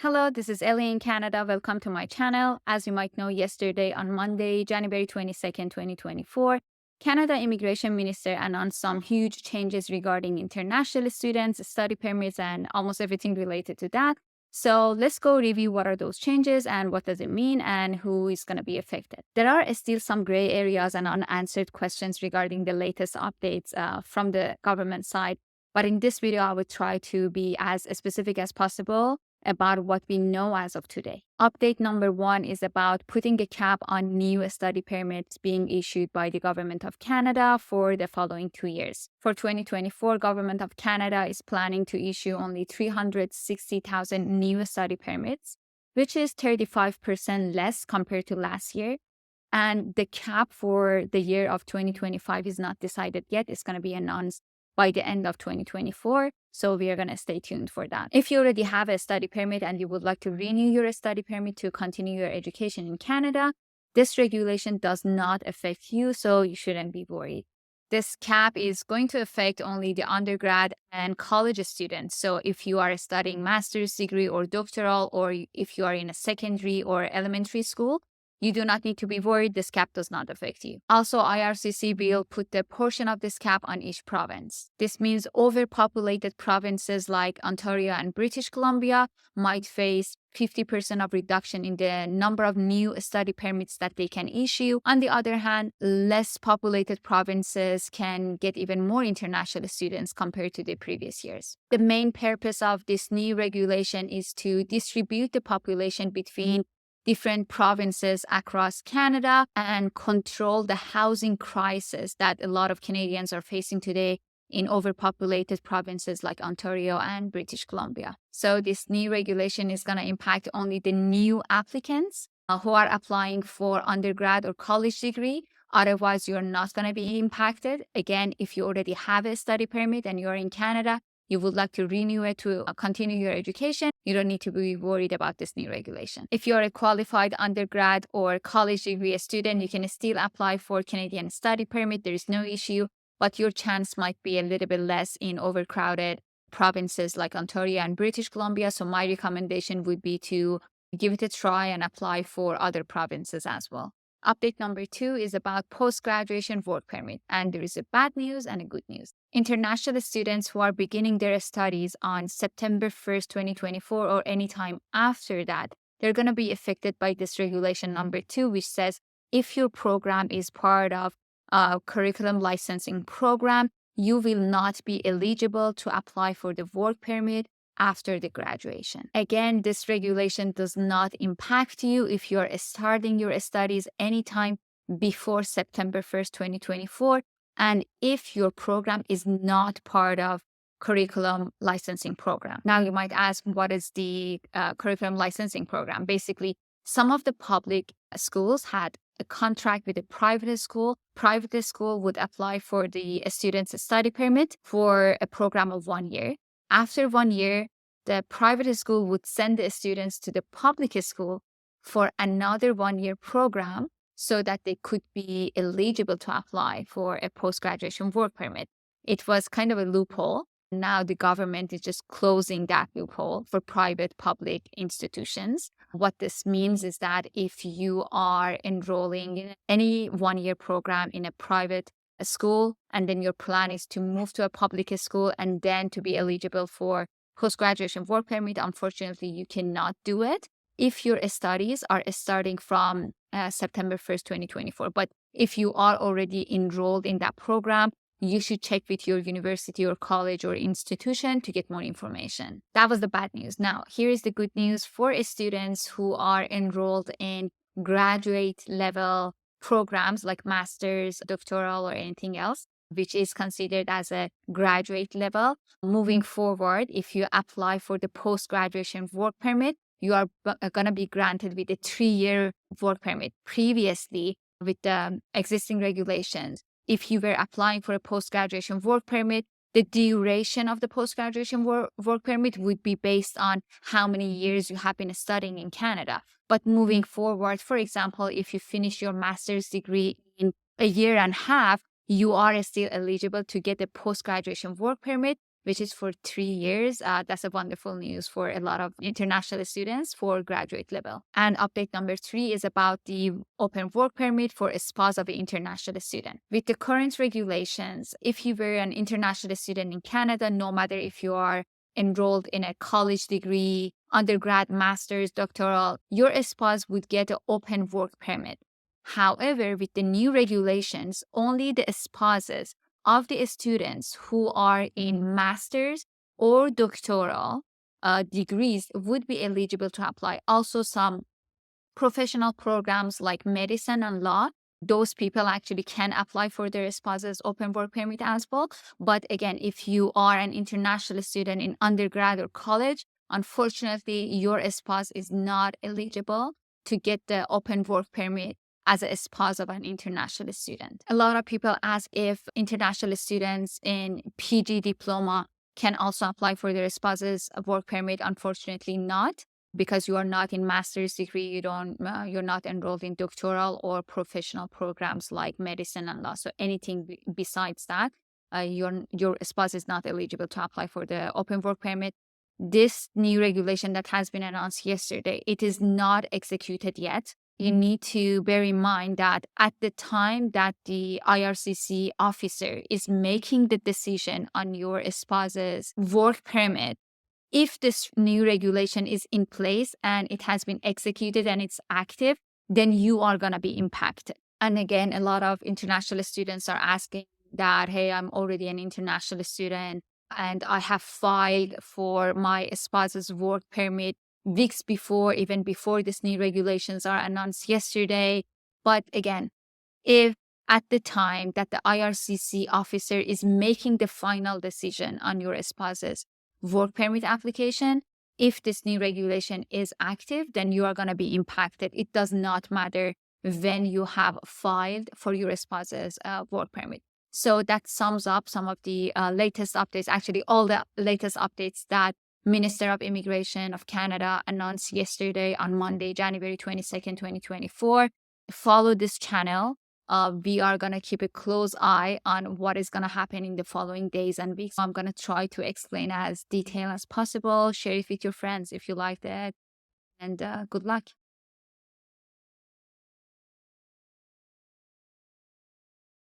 Hello, this is Ellie in Canada. Welcome to my channel. As you might know, yesterday on Monday, January 22nd, 2024, Canada Immigration Minister announced some huge changes regarding international students, study permits, and almost everything related to that. So let's go review what are those changes and what does it mean and who is going to be affected. There are still some gray areas and unanswered questions regarding the latest updates from the government side. But in this video, I would try to be as specific as possible about what we know as of today. Update number 1 is about putting a cap on new study permits being issued by the Government of Canada for the following 2 years. For 2024, Government of Canada is planning to issue only 360,000 new study permits, which is 35% less compared to last year. And the cap for the year of 2025 is not decided yet. It's going to be announced by the end of 2024. So we are going to stay tuned for that. If you already have a study permit and you would like to renew your study permit to continue your education in Canada, this regulation does not affect you, so you shouldn't be worried. This cap is going to affect only the undergrad and college students. So if you are studying master's degree or doctoral, or if you are in a secondary or elementary school, you do not need to be worried. This cap does not affect you. Also, IRCC will put the portion of this cap on each province. This means overpopulated provinces like Ontario and British Columbia might face 50% of reduction in the number of new study permits that they can issue. On the other hand, less populated provinces can get even more international students compared to the previous years. The main purpose of this new regulation is to distribute the population between different provinces across Canada and control the housing crisis that a lot of Canadians are facing today in overpopulated provinces like Ontario and British Columbia. So this new regulation is going to impact only the new applicants who are applying for undergrad or college degree. Otherwise, you're not going to be impacted. Again, if you already have a study permit and you're in Canada, you would like to renew it to continue your education, you don't need to be worried about this new regulation. If you're a qualified undergrad or college degree student, you can still apply for Canadian study permit. There is no issue, but your chance might be a little bit less in overcrowded provinces like Ontario and British Columbia. So my recommendation would be to give it a try and apply for other provinces as well. Update number 2 is about post-graduation work permit, and there is a bad news and a good news. International students who are beginning their studies on September 1st, 2024 or anytime after that, they're going to be affected by this regulation number 2, which says if your program is part of a curriculum licensing program, you will not be eligible to apply for the work permit after the graduation. Again, this regulation does not impact you if you're starting your studies anytime before September 1st, 2024, and if your program is not part of curriculum licensing program. Now, you might ask, what is the curriculum licensing program? Basically, some of the public schools had a contract with a private school. Private school would apply for the student's study permit for a program of 1 year. After 1 year, the private school would send the students to the public school for another 1 year program so that they could be eligible to apply for a post-graduation work permit. It was kind of a loophole. Now the government is just closing that loophole for private public institutions. What this means is that if you are enrolling in any 1 year program in a private school, and then your plan is to move to a public school and then to be eligible for post-graduation work permit, unfortunately, you cannot do it if your studies are starting from September 1st, 2024. But if you are already enrolled in that program, you should check with your university or college or institution to get more information. That was the bad news. Now, here is the good news for students who are enrolled in graduate level programs like master's, doctoral, or anything else, which is considered as a graduate level. Moving forward, if you apply for the post-graduation work permit, you are going to be granted with a 3-year work permit. Previously, with the existing regulations, if you were applying for a post-graduation work permit, the duration of the post-graduation work permit would be based on how many years you have been studying in Canada. But moving forward, for example, if you finish your master's degree in a year and a half, you are still eligible to get a post-graduation work permit which is for 3 years. That's a wonderful news for a lot of international students for graduate level. And update number 3 is about the open work permit for a spouse of an international student. With the current regulations, if you were an international student in Canada, no matter if you are enrolled in a college degree, undergrad, master's, doctoral, your spouse would get an open work permit. However, with the new regulations, only the spouses of the students who are in master's or doctoral degrees would be eligible to apply. Also, some professional programs like medicine and law, those people actually can apply for their spouse's open work permit as well. But again, if you are an international student in undergrad or college, unfortunately, your spouse is not eligible to get the open work permit as a spouse of an international student. A lot of people ask if international students in PG diploma can also apply for their spouse's work permit. Unfortunately, not, because you are not in master's degree, you're not enrolled in doctoral or professional programs like medicine and law. So anything besides that, your spouse is not eligible to apply for the open work permit. This new regulation that has been announced yesterday, it is not executed yet. You need to bear in mind that at the time that the IRCC officer is making the decision on your spouse's work permit, if this new regulation is in place and it has been executed and it's active, then you are going to be impacted. And again, a lot of international students are asking that, hey, I'm already an international student and I have filed for my spouse's work permit weeks before, even before these new regulations are announced yesterday. But again, if at the time that the IRCC officer is making the final decision on your spouse's work permit application, if this new regulation is active, then you are going to be impacted. It does not matter when you have filed for your spouse's work permit. So that sums up some of the latest updates, actually all the latest updates that Minister of Immigration of Canada announced yesterday on Monday, January 22nd, 2024. Follow this channel. We are going to keep a close eye on what is going to happen in the following days and weeks. I'm going to try to explain as detailed as possible. Share it with your friends if you liked it. And good luck.